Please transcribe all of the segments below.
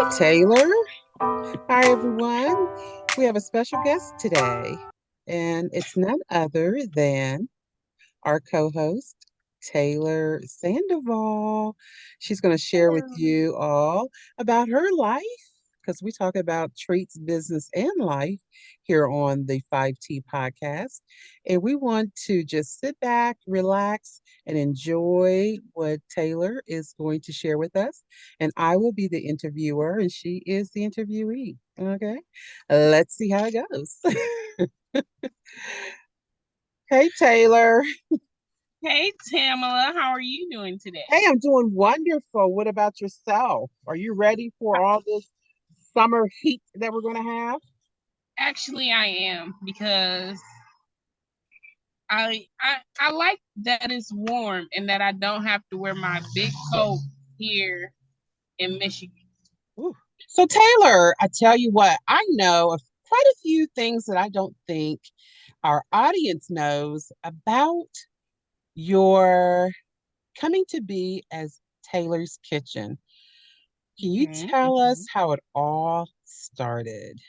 Taylor. Hi, everyone. We have a special guest today, and it's none other than our co host, Taylor Sandoval. She's going to share with Hello. you all about her life because we talk about treats, business, and life here on the 5T podcast. And we want to just sit back, relax, and enjoy what Taylor is going to share with us. And I will be the interviewer, and she is the interviewee. Okay. Let's see how it goes. Hey, Taylor. Hey, Tamala, how are you doing Hey, today? I'm doing wonderful. What about yourself? Are you ready for all this summer heat that we're going to have? Actually, I am because I like that it's warm and that I don't have to wear my big coat here in Michigan. Ooh. So, Taylor, I tell you what, I know of quite a few things that I don't think our audience knows about your coming to be as Taylor's Kitchen. Can you hmm tell us hmm how it all started?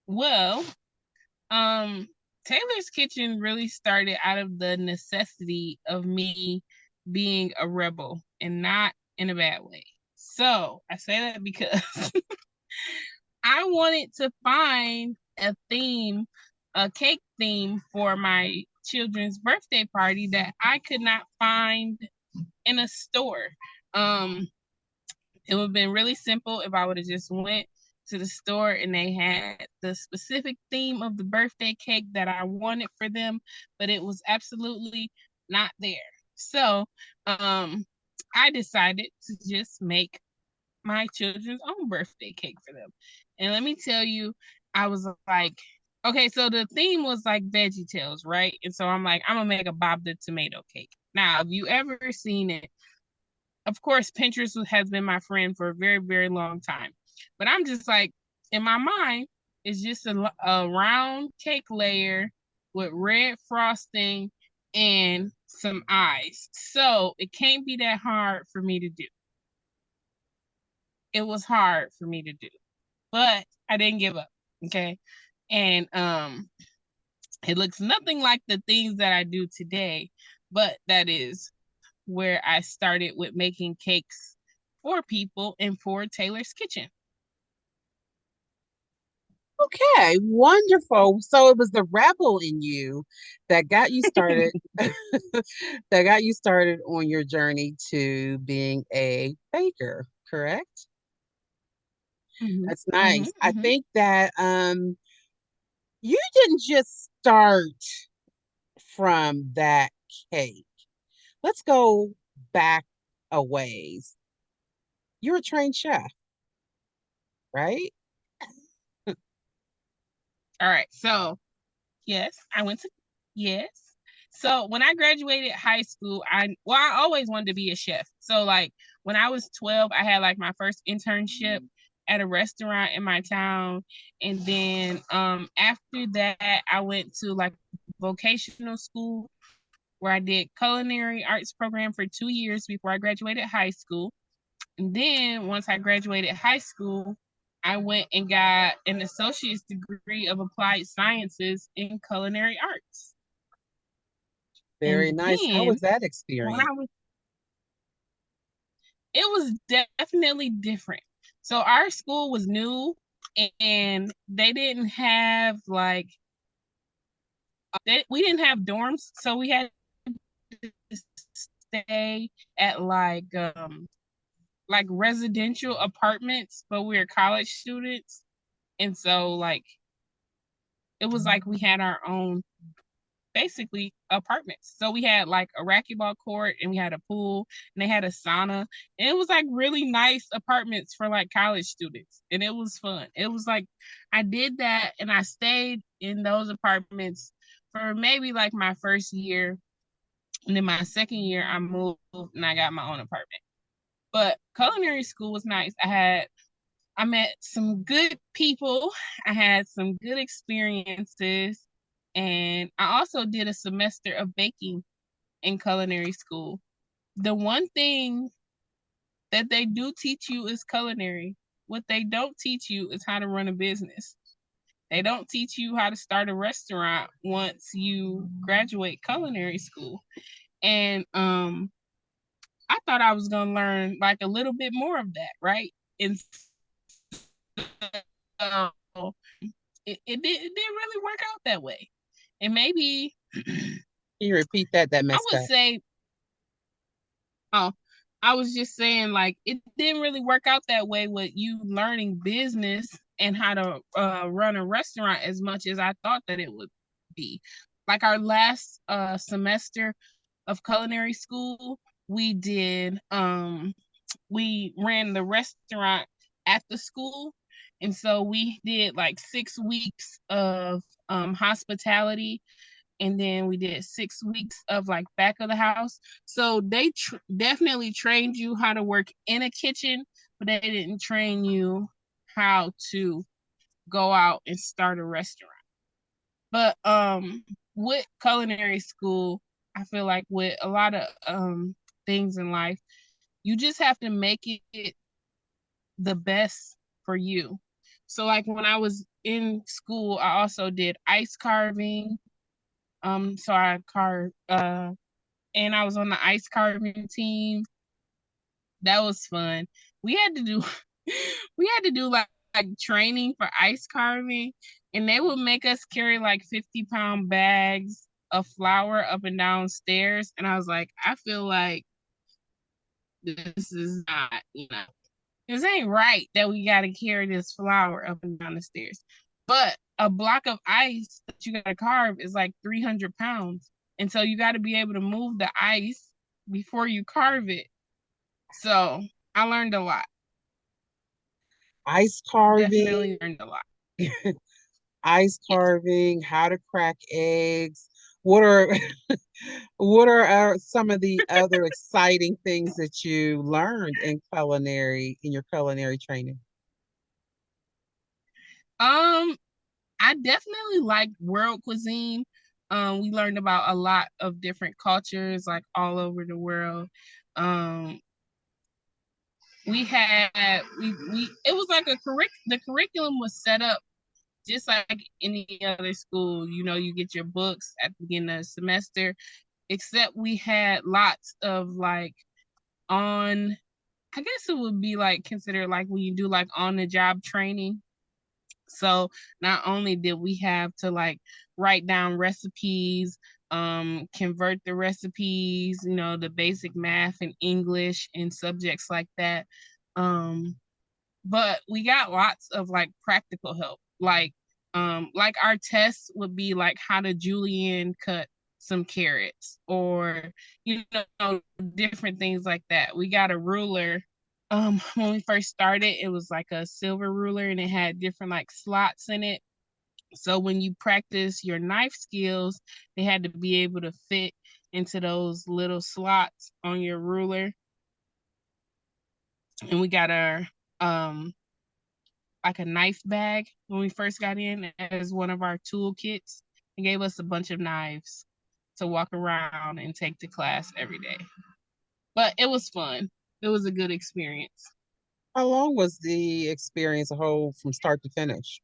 Well, um, Taylor's Kitchen really started out of the necessity of me being a rebel and not in a bad way. So I say that because I wanted to find a cake theme for my children's birthday party that I could not find in a store. Um, it would have been really simple if I would have just went to the store and they had the specific theme of the birthday cake that I wanted for them, but it was absolutely not there. So, um, I decided to just make my children's own birthday cake for them. And let me tell you, I was like, okay, so the theme was like Veggie Tales, right? And so I'm like, I'm gonna make a Bob the Tomato cake. Now, have you ever seen it? Of course, Pinterest has been my friend for a very, very long time. But I'm just like, in my mind, it's just a round cake layer with red frosting and some eyes. So it can't be that hard for me to do. It was hard for me to do, but I didn't give up. Okay. And it looks nothing like the things that I do today, but that is where I started with making cakes for people and for Taylor's Kitchen. Okay, wonderful. So it was the rebel in you that got you started, that got you started on your journey to being a baker, correct? hmm That's hmm nice. I hmm think that you didn't just start from that cake. Let's go back a ways. You're a trained chef, right? All right. So, yes, I went to, yes. So, when I graduated high school, I always wanted to be a chef. So, like, when I was 12, I had like my first internship at a restaurant in my town. And then after that, I went to like vocational school where I did culinary arts program for 2 years before I graduated high school. And then once I graduated high school, I went and got an associate's degree of applied sciences in culinary arts. Very And nice. How then was that when experience? I was, it was definitely different. So our school was new and they didn't have we didn't have dorms, so we had to stay at like residential apartments, but we were college students. And so like it was like we had our own basically apartments. So we had like a racquetball court and we had a pool and they had a sauna. And it was like really nice apartments for like college students. And it was fun. It was like I did that and I stayed in those apartments for maybe like my first year. And then my second year I moved and I got my own apartment. But culinary school was nice. I met some good people. I had some good experiences. And I also did a semester of baking in culinary school. The one thing that they do teach you is culinary. What they don't teach you is how to run a business. They don't teach you how to start a restaurant once you graduate culinary school. And I thought I was gonna learn like a little bit more of that, right? And so it didn't really work out that way. And maybe Can you repeat that? That I messed would up. say, oh, I was just saying like it didn't really work out that way with you learning business and how to run a restaurant as much as I thought that it would be. Like our last semester of culinary school, we did we ran the restaurant at the school. And so we did like 6 weeks of hospitality, and then we did 6 weeks of like back of the house. So they definitely trained you how to work in a kitchen, but they didn't train you how to go out and start a restaurant. But with culinary school, I feel like with a lot of things in life, you just have to make it the best for you. So like when I was in school, I also did ice carving. So I carved and I was on the ice carving team. That was fun. We had to do we had to do like training for ice carving, and they would make us carry like 50-pound bags of flour up and down stairs. And I was like, I feel like this is not, this ain't right that we got to carry this flour up and down the stairs. But a block of ice that you got to carve is like 300 pounds. And so you got to be able to move the ice before you carve it. So I learned a lot. Ice carving, Definitely learned a lot. ice Yes. carving, how to crack eggs. What are what are some of the other exciting things that you learned in your culinary training? Um, I definitely like world cuisine. We learned about a lot of different cultures, like all over the world. Um, we it was like the curriculum was set up just like any other school. You get your books at the beginning of the semester, except we had lots of like on I guess it would be like considered like when you do like on the job training. So not only did we have to like write down recipes, convert the recipes, the basic math and English and subjects like that. Um, but we got lots of like practical help. Like our tests would be like how to julienne cut some carrots, or different things like that. We got a ruler. When we first started, it was like a silver ruler and it had different like slots in it. So when you practice your knife skills, they had to be able to fit into those little slots on your ruler. And we got our like a knife bag when we first got in as one of our toolkits, and gave us a bunch of knives to walk around and take to class every day. But it was fun. It was a good experience. How long was the experience a whole from start to finish?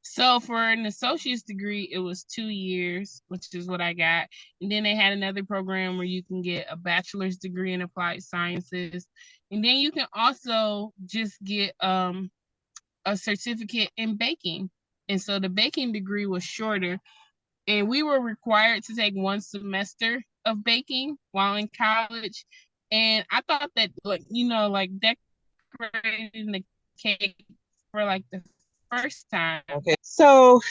So for an associate's degree, it was 2 years, which is what I got. And then they had another program where you can get a bachelor's degree in applied sciences. And then you can also just get a certificate in baking. And so the baking degree was shorter, and we were required to take one semester of baking while in college. And I thought that like decorating the cake for like the first time. Okay, so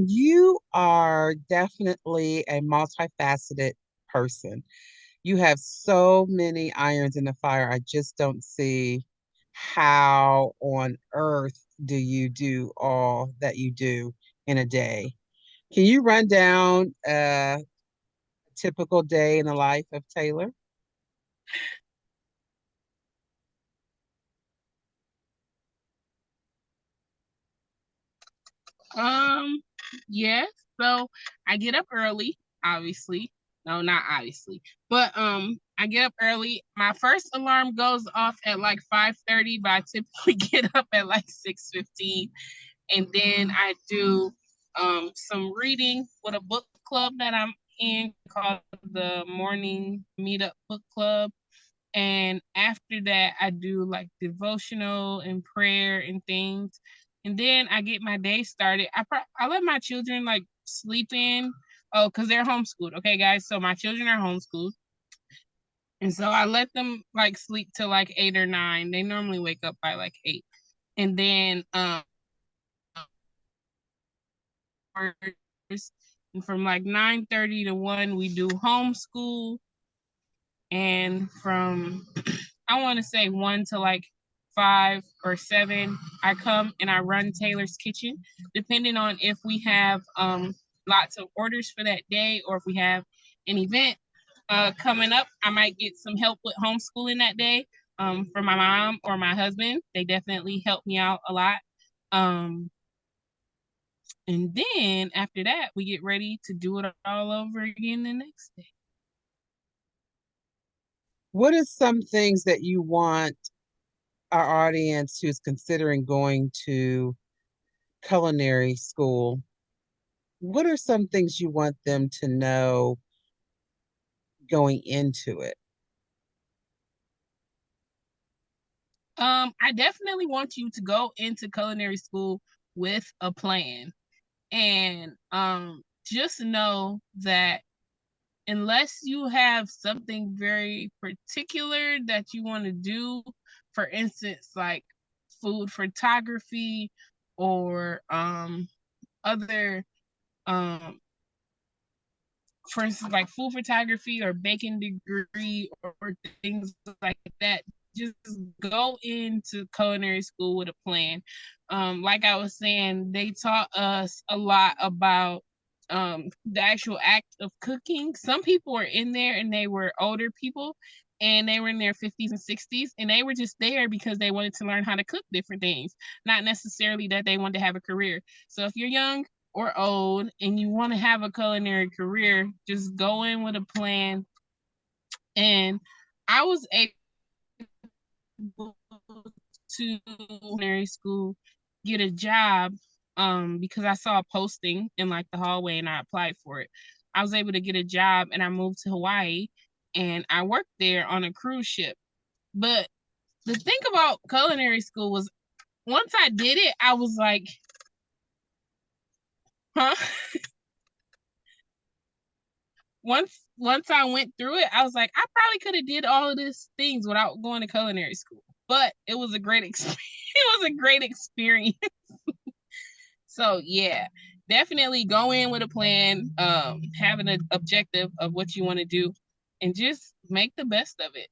you are definitely a multifaceted person. You have so many irons in the fire. I just don't see how on earth do you do all that you do in a day. Can you run down a typical day in the life of Taylor? Um, yes. So I get up early, obviously. No, not obviously. But I get up early. My first alarm goes off at like 5:30, but I typically get up at like 6:15. And then I do some reading with a book club that I'm in called the Morning Meetup Book Club. And after that, I do like devotional and prayer and things. And then I get my day started. I let my children like sleep in. Oh, because they're homeschooled. Okay, guys. So my children are homeschooled. And so I let them like sleep till like 8 or 9. They normally wake up by like 8. And then and from like 9:30 to 1, we do homeschool. And from I want to say 1 to like 5 or 7, I come and I run Taylor's Kitchen, depending on if we have lots of orders for that day or if we have an event coming up. I might get some help with homeschooling that day from my mom or my husband. They definitely help me out a lot. Um, and then after that, we get ready to do it all over again the next day. What are some things that you want our audience who's considering going to culinary school? What are some things you want them to know going into it? I definitely want you to go into culinary school with a plan. And just know that unless you have something very particular that you want to do, for instance, like food photography or other um for instance, like food photography or baking degree or things like that, just go into culinary school with a plan. Like I was saying, they taught us a lot about the actual act of cooking. Some people were in there and they were older people and they were in their 50s and 60s and they were just there because they wanted to learn how to cook different things, not necessarily that they wanted to have a career. So if you're young or old and you want to have a culinary career, just go in with a plan. And I was able to culinary school get a job because I saw a posting in like the hallway and I applied for it. I was able to get a job and I moved to Hawaii and I worked there on a cruise ship. But the thing about culinary school was once I did it, I was like, huh? Once I went through it, I was like, I probably could have did all of these things without going to culinary school. But it was a great experience. It was a great experience. So yeah, definitely go in with a plan, having an objective of what you want to do, and just make the best of it.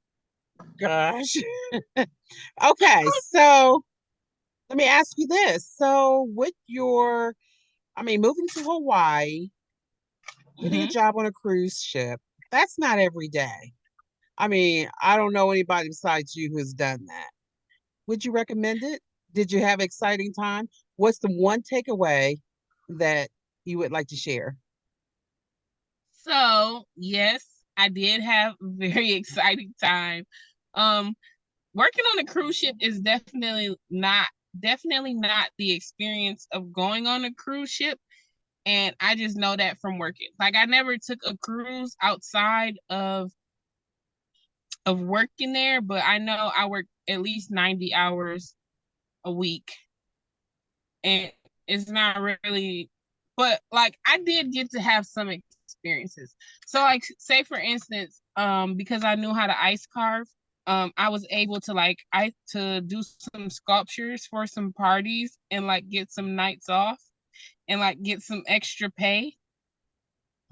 Gosh. Okay, so let me ask you this. So, with your, I mean, moving to Hawaii, getting a Mm-hmm. job on a cruise ship, that's not every day. I mean, I don't know anybody besides you who's done that. Would you recommend it? Did you have exciting time? What's the one takeaway that you would like to share? So yes, I did have a very exciting time. Um, Working on a cruise ship is definitely not the experience of going on a cruise ship. And I just know that from working. Like I never took a cruise outside of working there, but I know I work at least 90 hours a week. And it's not really, but like I did get to have some experiences. So like say for instance, because I knew how to ice carve, I was able to like I to do some sculptures for some parties and like get some nights off and like get some extra pay.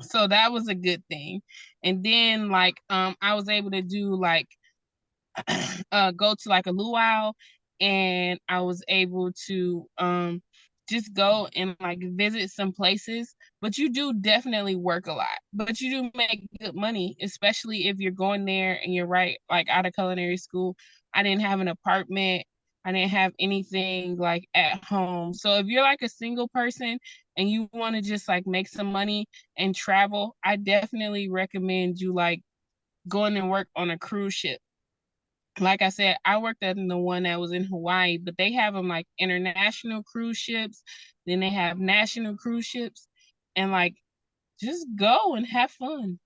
So that was a good thing. And then like I was able to do like go to like a luau and I was able to just go and like visit some places. But you do definitely work a lot. But you do make good money, especially if you're going there and you're right, like out of culinary school. I didn't have an apartment. I didn't have anything like at home. So if you're like a single person and you want to just like make some money and travel, I definitely recommend you like going and work on a cruise ship. Like I said, I worked at the one that was in Hawaii, but they have them like international cruise ships, then they have national cruise ships, and like just go and have fun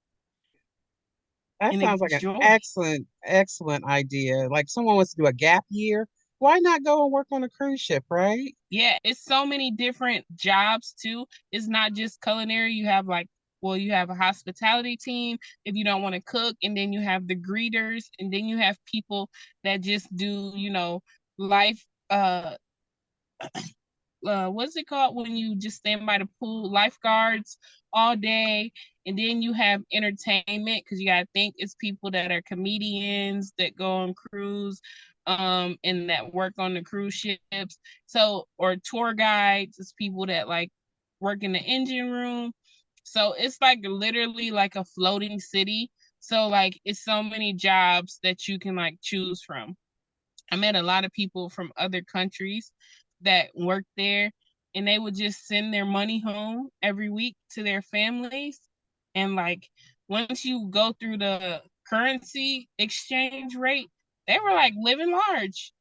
That and sounds like an enjoy. excellent, excellent idea. Like someone wants to do a gap year. Why not go and work on a cruise ship, right? Yeah, it's so many different jobs too. It's not just culinary. You have like, well, you have a hospitality team if you don't want to cook, and then you have the greeters, and then you have people that just do, life what's it called when you just stand by the pool, lifeguards all day, and then you have entertainment because you gotta think it's people that are comedians that go on cruise, and that work on the cruise ships. So, or tour guides, it's people that like work in the engine room. So it's like literally like a floating city. So like it's so many jobs that you can like choose from. I met a lot of people from other countries that worked there, and they would just send their money home every week to their families. And like once you go through the currency exchange rate, they were like living large,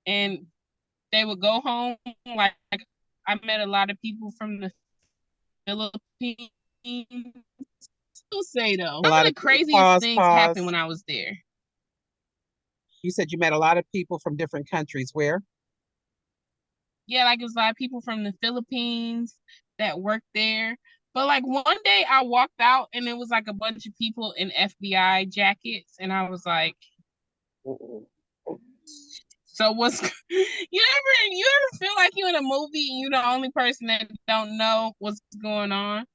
and they would go home. Like I met a lot of people from the Philippines. Still say though, A some of lot the of craziest pause, things happened pause. when I was there. You said you met a lot of people from different countries. Where? Yeah, like it was a lot of people from the Philippines that worked there. But like one day I walked out and it was like a bunch of people in FBI jackets, and I was like, so what's you ever feel like you're in a movie and you're the only person that don't know what's going on?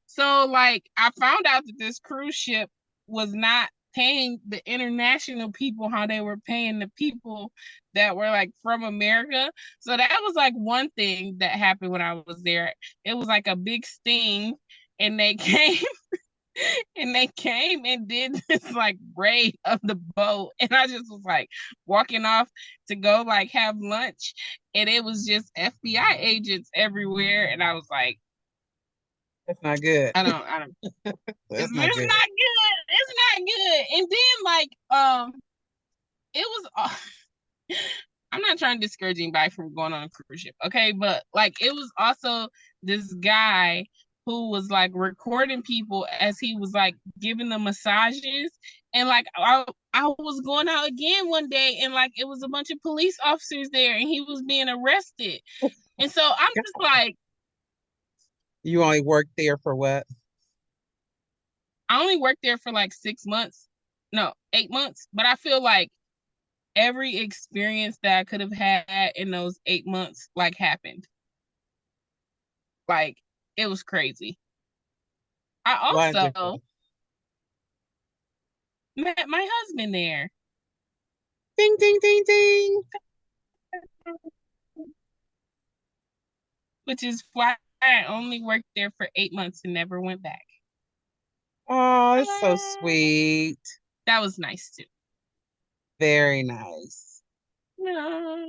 So like I found out that this cruise ship was not paying the international people how they were paying the people that were like from America. So that was like one thing that happened when I was there. It was like a big sting, and they came and did this like raid of the boat, and I just was like walking off to go like have lunch, and it was just FBI agents everywhere, and I was like, That's not good. I don't it's That's not not good. good, it's not good. And then like it was I'm not trying to discourage anybody from going on a cruise ship, okay? But like it was also this guy who was like recording people as he was like giving them massages. And like I was going out again one day, and like it was a bunch of police officers there, and he was being arrested. And so I'm just like, You only worked there for what? I only worked there for like 6 months. No, 8 months. But I feel like every experience that I could have had in those 8 months like happened. Like it was crazy. I also Wonderful. met my husband there, Ding, ding, ding, ding. which is why I only worked there for 8 months and never went back. Oh, it's so Ta-da! sweet. That was nice too. Very nice. Yeah.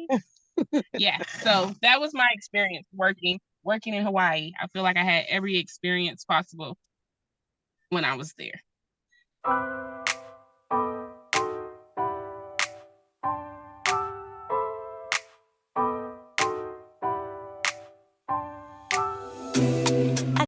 Yeah. So that was my experience working in Hawaii. I feel like I had every experience possible when I was there.